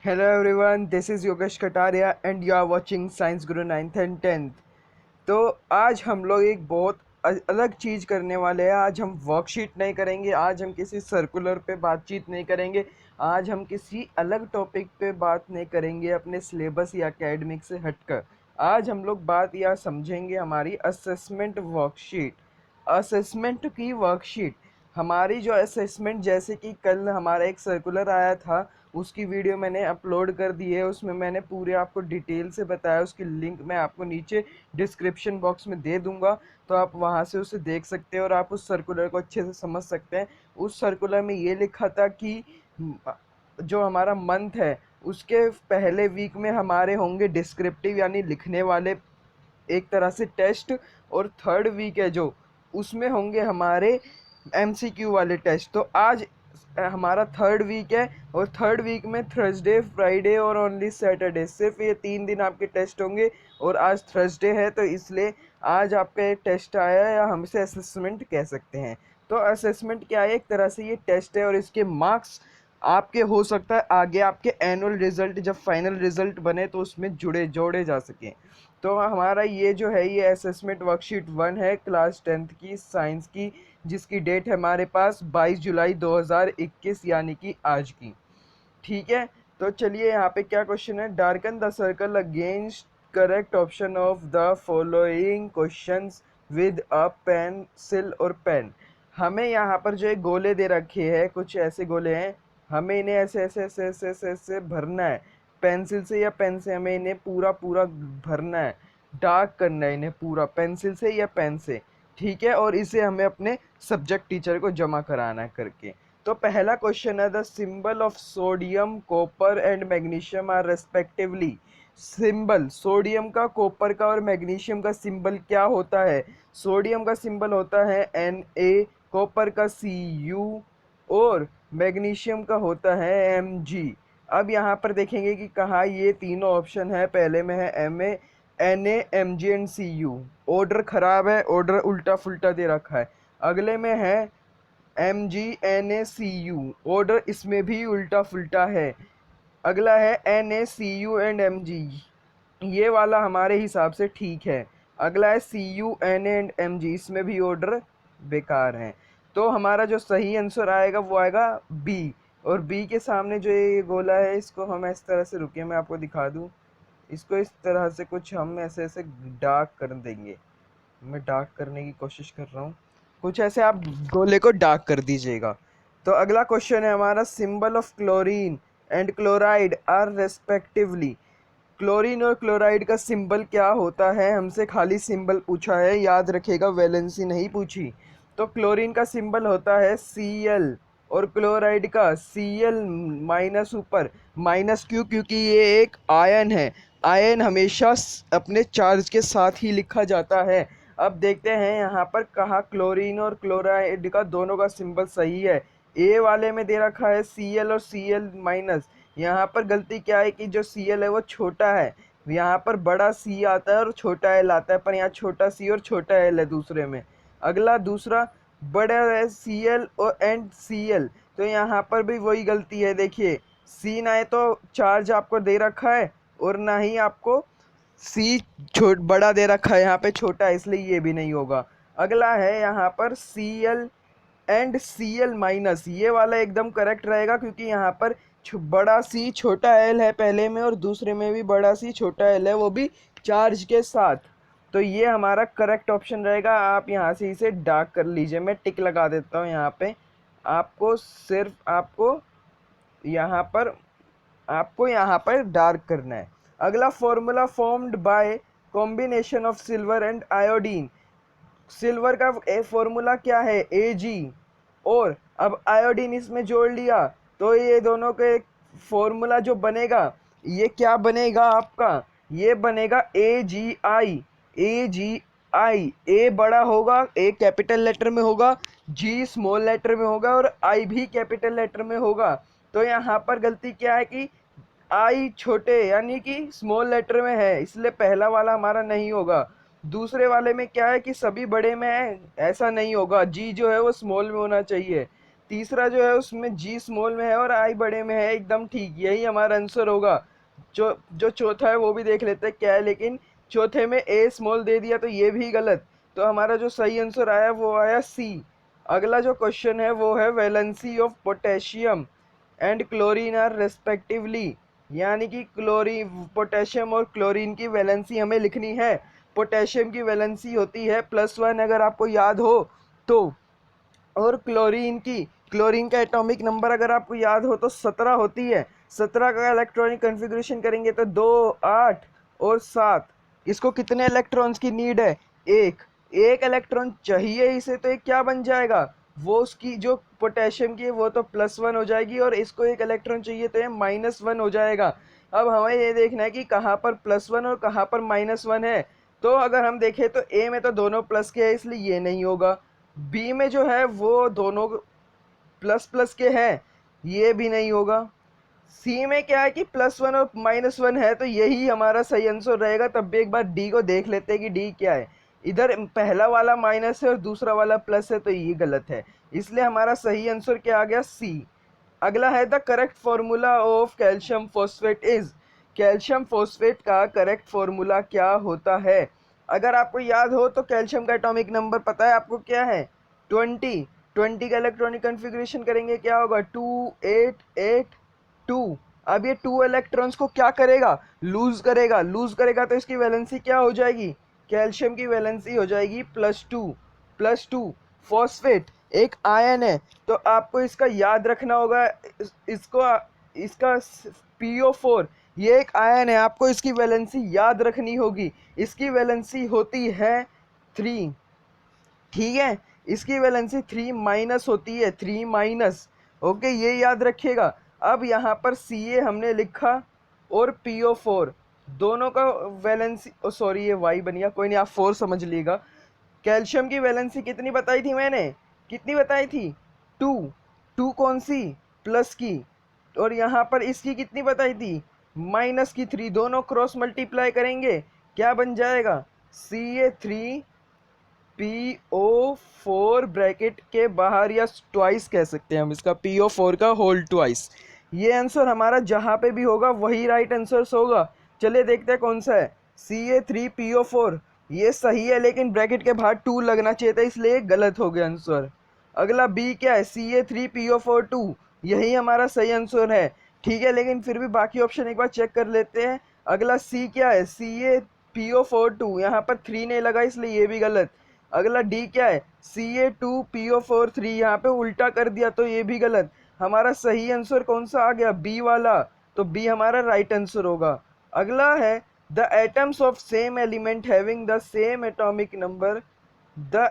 Hello everyone, this is Yogesh Kataria and you are watching Science Guru 9th and 10th। तो आज हम लोग एक बहुत अलग चीज़ करने वाले हैं। आज हम वर्कशीट नहीं करेंगे, आज हम किसी सर्कुलर पे बातचीत नहीं करेंगे, आज हम किसी अलग टॉपिक पे बात नहीं करेंगे अपने सिलेबस या एकेडमिक से हटकर। आज हम लोग बात या समझेंगे हमारी असेसमेंट वर्कशीट। असेसमेंट की वर्कशीट हमारी जो असेसमेंट, जैसे कि कल हमारा एक सर्कुलर आया था, उसकी वीडियो मैंने अपलोड कर दी है। उसमें मैंने पूरे आपको डिटेल से बताया। उसकी लिंक मैं आपको नीचे डिस्क्रिप्शन बॉक्स में दे दूंगा, तो आप वहां से उसे देख सकते हैं और आप उस सर्कुलर को अच्छे से समझ सकते हैं। उस सर्कुलर में ये लिखा था कि जो हमारा मंथ है उसके पहले वीक में हमारे होंगे डिस्क्रिप्टिव यानी लिखने वाले एक तरह से टेस्ट, और थर्ड वीक है जो, उसमें होंगे हमारे एमसीक्यू वाले टेस्ट। तो आज हमारा थर्ड वीक है और थर्ड वीक में थर्सडे, फ्राइडे और ओनली सैटरडे, सिर्फ ये 3 दिन आपके टेस्ट होंगे। और आज थर्सडे है तो इसलिए आज आपका एक टेस्ट आया है, या हम इसे असेसमेंट कह सकते हैं। तो असेसमेंट क्या है? एक तरह से ये टेस्ट है और इसके मार्क्स आपके हो सकता है आगे आपके एनुअल रिजल्ट, जब फाइनल रिजल्ट बने तो उसमें जोड़े जा सकें। तो हमारा ये जो है ये असेसमेंट वर्कशीट 1 है, क्लास 10th की साइंस की, जिसकी डेट है हमारे पास 22 जुलाई 2021 यानी कि आज की। ठीक है, तो चलिए यहाँ पे क्या क्वेश्चन है। Darken the circle against correct option of the following questions with a pencil और पेन। हमें यहाँ पर जो एक गोले दे रखे हैं, कुछ ऐसे गोले हैं, हमें इन्हें ऐसे ऐसे ऐसे ऐसे ऐसे ऐसे भरना है। पेंसिल से या पेन से हमें इन्हें पूरा पूरा भरना है, डार्क करना है इन्हें पूरा, पेंसिल से या पेन से। ठीक है, और इसे हमें अपने सब्जेक्ट टीचर को जमा कराना है करके। तो पहला क्वेश्चन है, the symbol of sodium, copper and magnesium are respectively. Symbol sodium का, कॉपर का और मैग्नीशियम का सिंबल क्या होता है? सोडियम का सिंबल होता है Na, कॉपर का Cu और मैग्नीशियम का होता है Mg। अब यहाँ पर देखेंगे कि कहाँ ये तीनों ऑप्शन है। पहले में है Na, Mg and Cu। Order खराब है, ऑर्डर उल्टा फुल्टा दे रखा है। अगले में है MgNaCu, ऑर्डर इसमें भी उल्टा फुल्टा है। अगला है NaCu एंड Mg, ये वाला हमारे हिसाब से ठीक है। अगला है CuNa एंड Mg, इसमें भी ऑर्डर बेकार है। तो हमारा जो सही आंसर आएगा वो आएगा बी। और बी के सामने जो ये गोला है, इसको हम इस तरह से, रुकिए मैं आपको दिखा दूं, इसको इस तरह से कुछ हम ऐसे ऐसे डार्क कर देंगे। मैं डार्क करने की कोशिश कर रहा हूँ, कुछ ऐसे आप गोले को डार्क कर दीजिएगा। तो अगला क्वेश्चन है हमारा, symbol of chlorine and chloride are respectively. Chlorine और क्लोराइड का सिंबल क्या होता है? हमसे खाली सिंबल पूछा है, याद रखिएगा, वैलेंसी नहीं पूछी। तो क्लोरीन का सिंबल होता है Cl और क्लोराइड का Cl माइनस, ऊपर माइनस क्यों? क्योंकि ये एक आयन है। आयन हमेशा अपने चार्ज के साथ ही लिखा जाता है। अब देखते हैं यहाँ पर कहाँ क्लोरीन और क्लोराइड का दोनों का सिंबल सही है। ए वाले में दे रखा है Cl और Cl माइनस। यहाँ पर गलती क्या है कि जो Cl है वो छोटा है, यहाँ पर बड़ा C आता है और छोटा L आता है, पर यहाँ छोटा C और छोटा L है दूसरे में। अगला दूसरा बड़ा है Cl और एंड Cl, तो यहाँ पर भी वही गलती है। देखिए, C ना है तो चार्ज आपको दे रखा है, और ना ही आपको C बड़ा दे रखा है, यहाँ पे छोटा है, इसलिए ये भी नहीं होगा। अगला है यहाँ पर Cl एंड Cl माइनस, ये वाला एकदम करेक्ट रहेगा, क्योंकि यहाँ पर बड़ा सी छोटा एल है पहले में, और दूसरे में भी बड़ा सी छोटा एल है, वो भी चार्ज के साथ। तो ये हमारा करेक्ट ऑप्शन रहेगा। आप यहाँ से इसे डार्क कर लीजिए, मैं टिक लगा देता हूँ यहाँ पे। आपको सिर्फ आपको यहाँ पर डार्क करना है। अगला, formula formed by combination of silver and iodine. Silver का फॉर्मूला क्या है? Ag, और अब आयोडीन इसमें जोड़ लिया, तो ये दोनों के फॉर्मूला जो बनेगा, ये क्या बनेगा आपका? ये बनेगा AgI। AgI, ए बड़ा होगा, ए कैपिटल लेटर में होगा, जी स्मॉल लेटर में होगा, और आई भी कैपिटल लेटर में होगा। तो यहाँ पर गलती क्या है कि आई छोटे यानी कि स्मॉल लेटर में है, इसलिए पहला वाला हमारा नहीं होगा। दूसरे वाले में क्या है कि सभी बड़े में है, ऐसा नहीं होगा, जी जो है वो स्मॉल में होना चाहिए। तीसरा जो है उसमें जी स्मॉल में है और आई बड़े में है, एकदम ठीक, यही हमारा आंसर होगा। जो जो चौथा है वो भी देख लेते हैं क्या है, लेकिन चौथे में ए स्मॉल दे दिया तो ये भी गलत। तो हमारा जो सही आंसर आया वो आया सी। अगला जो क्वेश्चन है वो है valency of potassium and chlorine are respectively, यानी कि क्लोरीन, पोटेशियम और क्लोरीन की वैलेंसी हमें लिखनी है। पोटेशियम की वैलेंसी होती है +1 अगर आपको याद हो तो, और क्लोरीन का एटॉमिक नंबर अगर आपको याद हो तो 17 होती है। 17 का इलेक्ट्रॉनिक कन्फिग्रेशन करेंगे तो 2, 8 और 7। इसको कितने इलेक्ट्रॉन्स की नीड है? एक। एक इलेक्ट्रॉन चाहिए इसे, तो ये क्या बन जाएगा, वो उसकी जो पोटेशियम की है वो तो +1 हो जाएगी, और इसको एक इलेक्ट्रॉन चाहिए तो ये -1 हो जाएगा। अब हमें ये देखना है कि कहाँ पर +1 और कहाँ पर -1 है। तो अगर हम देखें तो ए में तो दोनों प्लस के है, इसलिए ये नहीं होगा। बी में जो है वो दोनों प्लस प्लस के हैं, ये भी नहीं होगा। सी में क्या है कि +1 और -1 है, तो यही हमारा सही आंसर रहेगा। तब भी एक बार डी को देख लेते हैं कि डी क्या है। इधर पहला वाला माइनस है और दूसरा वाला प्लस है, तो ये गलत है, इसलिए हमारा सही आंसर क्या आ गया, सी। अगला है the correct formula of calcium phosphate is. Calcium phosphate का करेक्ट फॉर्मूला क्या होता है? अगर आपको याद हो तो कैल्शियम का एटॉमिक नंबर पता है आपको क्या है? 20। 20 का इलेक्ट्रॉनिक कन्फिग्रेशन करेंगे क्या होगा, 2, 8, 8, 2। अब ये 2 इलेक्ट्रॉन्स को क्या करेगा, लूज करेगा। लूज करेगा तो इसकी वैलेंसी क्या हो जाएगी, कैल्शियम की वैलेंसी हो जाएगी +2। +2। फॉस्फेट एक आयन है, तो आपको इसका याद रखना होगा। इसको इसका PO4 ये एक आयन है, आपको इसकी वैलेंसी याद रखनी होगी। इसकी वैलेंसी होती है 3, ठीक है। इसकी वैलेंसी 3- होती है, 3-। ओके, ये याद रखिएगा। अब यहाँ पर Ca हमने लिखा और PO4 दोनों का वैलेंसी, सॉरी ये Y बन गया, कोई नहीं, आप 4 समझ लीजिएगा। कैल्शियम की वैलेंसी कितनी बताई थी मैंने, कितनी बताई थी, 2। 2 कौन सी, प्लस की। और यहाँ पर इसकी कितनी बताई थी, माइनस की 3। दोनों क्रॉस मल्टीप्लाई करेंगे, क्या बन जाएगा, Ca3PO4 ब्रैकेट के बाहर, या ट्वाइस कह सकते हैं हम इसका, PO4 का होल ट्वाइस। ये आंसर हमारा जहाँ पे भी होगा वही राइट आंसर होगा। चलिए देखते हैं कौन सा है, Ca3PO4 ये सही है, लेकिन ब्रैकेट के बाहर 2 लगना चाहिए था, इसलिए गलत हो गया आंसर। अगला बी क्या है, Ca3PO4 2, यही हमारा सही आंसर है, ठीक है। लेकिन फिर भी बाकी ऑप्शन एक बार चेक कर लेते हैं। अगला सी क्या है, Ca PO4 2, यहाँ पर 3 नहीं लगा इसलिए ये भी गलत। अगला डी क्या है, Ca2PO4 3, यहाँ पे उल्टा कर दिया तो ये भी गलत। हमारा सही आंसर कौन सा आ गया, बी वाला, तो बी हमारा राइट आंसर होगा। अगला है the atoms of same element having the same atomic number, the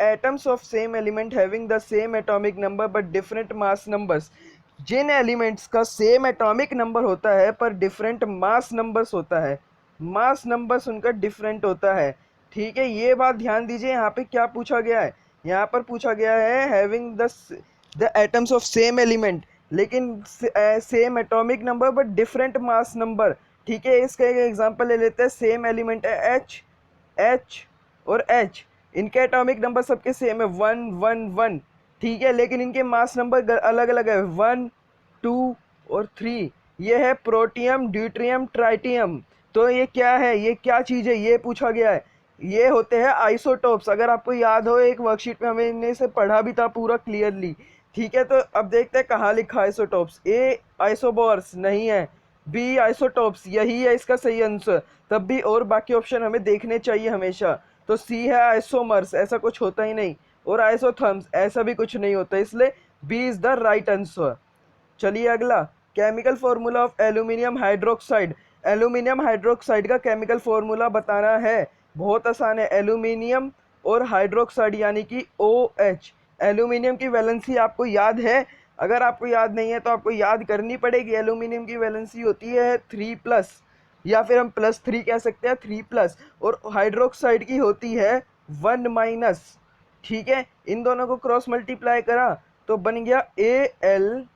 atoms of same element having the same atomic number but different mass numbers। जिन एलिमेंट्स का सेम एटॉमिक नंबर होता है पर different mass numbers होता है, मास numbers उनका different होता है, ठीक है। ये बात ध्यान दीजिए, यहाँ पे क्या पूछा गया है, यहाँ पर पूछा गया है having the atoms of same element, लेकिन same atomic number but different mass number, ठीक है। इसका एक एग्जांपल ले लेते हैं, सेम एलिमेंट है H, H और H, इनके एटॉमिक नंबर सबके सेम है 1, 1, 1, ठीक है, लेकिन इनके मास नंबर अलग अलग है 1, 2 और 3। ये है प्रोटियम, ड्यूट्रियम, ट्राइटियम। तो ये क्या है, ये क्या चीज़ है, ये पूछा गया है। ये होते हैं आइसोटोप्स। अगर आपको याद हो एक वर्कशीट में हमने इसे पढ़ा भी था पूरा क्लियरली, ठीक है। तो अब देखते हैं कहाँ लिखा आइसोटोप्स। ए आइसोबॉर्स नहीं है, बी आइसोटोप्स यही है इसका सही आंसर। तब भी और बाकी ऑप्शन हमें देखने चाहिए हमेशा। तो सी है आइसोमर्स, ऐसा कुछ होता ही नहीं, और आइसोथर्म्स ऐसा भी कुछ नहीं होता, इसलिए B is the right answer. चलिए अगला, chemical formula of aluminium hydroxide. Aluminium hydroxide का केमिकल फॉर्मूला बताना है, बहुत आसान है, एल्यूमिनियम और हाइड्रोक्साइड यानी कि OH। एल्यूमिनियम की वैलेंसी आपको याद है, अगर आपको याद नहीं है तो आपको याद करनी पड़ेगी। एल्यूमिनियम की वैलेंसी होती है 3+, या फिर हम +3 कह सकते हैं, 3+, और हाइड्रोक्साइड की होती है 1-, ठीक है। इन दोनों को क्रॉस मल्टीप्लाई करा तो बन गया AlOH3।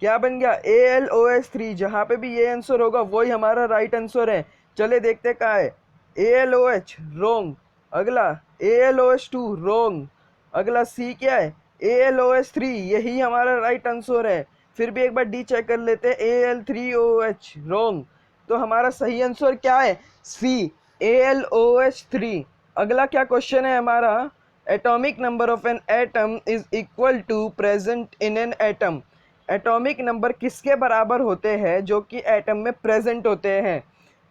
क्या बन गया, AlOH3। जहाँ पे भी ये आंसर होगा वही हमारा राइट आंसर है। चले देखते कहाँ है, AlOH रॉन्ग, अगला AlOH2 रॉन्ग। अगला सी क्या है, AlOH3, यही हमारा राइट आंसर है। फिर भी एक बार डी चेक कर लेते हैं, Al3OH रॉन्ग। तो हमारा सही आंसर क्या है, सी AlOH3। अगला क्या क्वेश्चन है हमारा, atomic number of an atom is equal to present in an atom. Atomic number किसके बराबर होते हैं जो कि एटम में प्रेजेंट होते हैं।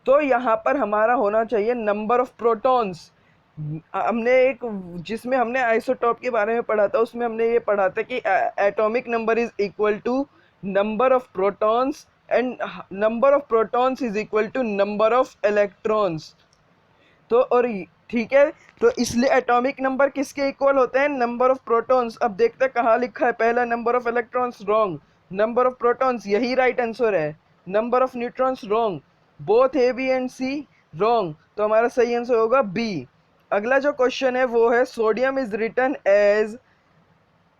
तो यहाँ पर हमारा होना चाहिए नंबर ऑफ प्रोटॉन्स। हमने एक, जिसमें हमने आइसोटॉप के बारे में पढ़ा था, उसमें हमने ये पढ़ा था कि atomic number is equal to number of protons and number of protons is equal to number of electrons. तो और ठीक है, तो इसलिए एटॉमिक नंबर किसके इक्वल होते हैं, नंबर ऑफ प्रोटॉन्स। अब देखते हैं कहाँ लिखा है, पहला number of electrons wrong, number of protons यही राइट आंसर है, number of neutrons wrong, both A B and C wrong. तो हमारा सही आंसर होगा बी। अगला जो क्वेश्चन है वो है, sodium is written as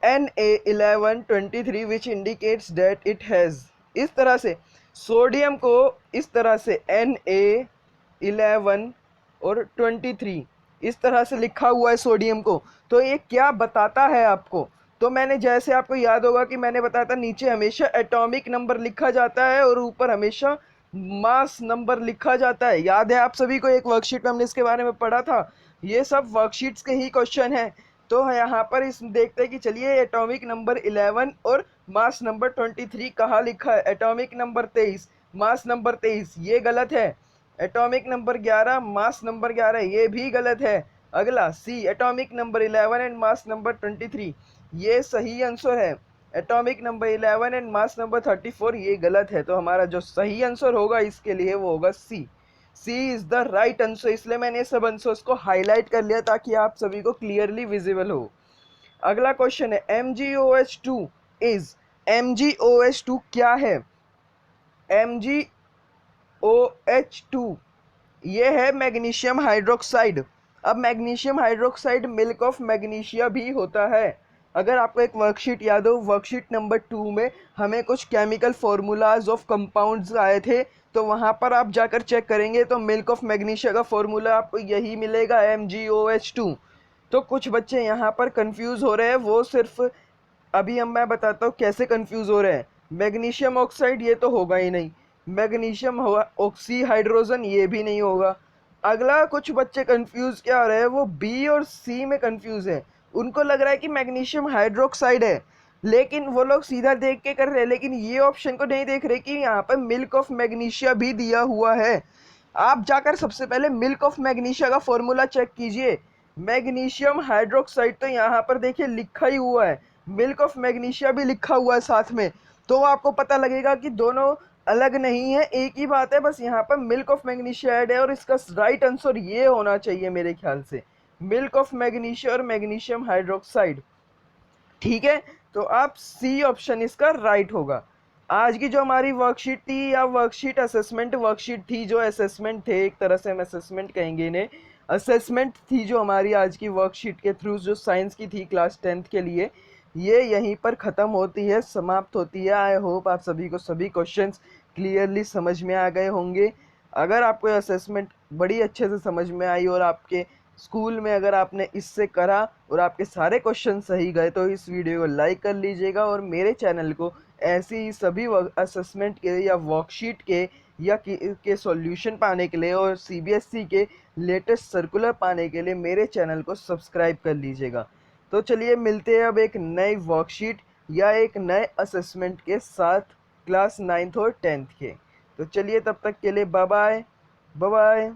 Na1123 which indicates that it has. इस तरह से सोडियम को इस तरह से Na11 और 23 इस तरह से लिखा हुआ है सोडियम को, तो ये क्या बताता है आपको। तो मैंने, जैसे आपको याद होगा कि मैंने बताया था, नीचे हमेशा एटॉमिक नंबर लिखा जाता है और ऊपर हमेशा मास नंबर लिखा जाता है। याद है आप सभी को, एक वर्कशीट में हमने इसके बारे में पढ़ा था। ये सब वर्कशीट्स के ही क्वेश्चन हैं। तो यहाँ पर इस देखते हैं कि चलिए एटॉमिक नंबर 11 और मास नंबर 23 कहाँ लिखा है। एटॉमिक नंबर 23, मास नंबर 23, ये गलत है। एटॉमिक नंबर 11, मास नंबर 11, ये भी गलत है। अगला C, atomic number 11 and mass number 23, ये सही आंसर है। Atomic number 11 and mass number 34, ये गलत है। तो हमारा जो सही आंसर होगा इसके लिए वो होगा सी। सी इज द राइट आंसर। इसलिए मैंने सब आंसर्स को हाईलाइट कर लिया ताकि आप सभी को क्लियरली विजिबल हो। अगला क्वेश्चन है, MgOH2 इज, MgOH2 क्या है, MgOH2 ये है मैग्नीशियम हाइड्रोक्साइड। अब magnesium hydroxide milk of magnesia भी होता है। अगर आपको एक वर्कशीट याद हो, वर्कशीट नंबर 2 में हमें कुछ केमिकल फॉर्मूलाज ऑफ कंपाउंड्स आए थे, तो वहाँ पर आप जाकर चेक करेंगे तो मिल्क ऑफ मैग्नीशिया का फॉर्मूला आपको यही मिलेगा, MgOH2। तो कुछ बच्चे यहाँ पर कंफ्यूज हो रहे हैं, वो सिर्फ अभी हम मैं बताता हूँ कैसे कंफ्यूज हो रहे हैं। मैग्नीशियम ऑक्साइड ये तो होगा ही नहीं, मैग्नीशियम ऑक्सी हाइड्रोजन ये भी नहीं होगा। अगला कुछ बच्चे कंफ्यूज क्या हो रहे हैं, वो बी और सी में कंफ्यूज है। उनको लग रहा है कि मैग्नीशियम हाइड्रोक्साइड है, लेकिन वो लोग सीधा देख के कर रहे हैं, लेकिन ये ऑप्शन को नहीं देख रहे कि यहाँ पर मिल्क ऑफ मैग्नीशिया भी दिया हुआ है। आप जाकर सबसे पहले मिल्क ऑफ मैग्नीशिया का फॉर्मूला चेक कीजिए। मैग्नीशियम हाइड्रोक्साइड तो यहाँ पर देखिए लिखा ही हुआ है, मिल्क ऑफ मैग्नीशिया भी लिखा हुआ है साथ में, तो आपको पता लगेगा कि दोनों अलग नहीं है, एक ही बात है, बस यहाँ पर मिल्क ऑफ मैग्नीशिया ऐड है। और इसका राइट आंसर ये होना चाहिए मेरे ख्याल से, मिल्क ऑफ मैग्नीशिया और मैग्नीशियम हाइड्रोक्साइड। ठीक है, तो आप सी ऑप्शन इसका राइट होगा। आज की जो हमारी वर्कशीट थी, या वर्कशीट असेसमेंट वर्कशीट थी, जो असेसमेंट थे, एक तरह से हम असेसमेंट कहेंगे इन्हें, असेसमेंट थी जो हमारी आज की वर्कशीट के थ्रू, जो साइंस की थी क्लास 10th के लिए, ये यहीं पर ख़त्म होती है, समाप्त होती है। आई होप आप सभी को सभी क्वेश्चंस क्लियरली समझ में आ गए होंगे। अगर आपको असेसमेंट बड़ी अच्छे से समझ में आई और आपके स्कूल में अगर आपने इससे करा और आपके सारे क्वेश्चन सही गए, तो इस वीडियो को लाइक कर लीजिएगा और मेरे चैनल को ऐसे ही सभी असेसमेंट के या वर्कशीट के या के सॉल्यूशन पाने के लिए और CBSE के लेटेस्ट सर्कुलर पाने के लिए मेरे चैनल को सब्सक्राइब कर लीजिएगा। तो चलिए मिलते हैं अब एक नई वर्कशीट या एक नए असेसमेंट के साथ क्लास 9th और 10th के। तो चलिए तब तक के लिए बाय बाय, बाय बाय।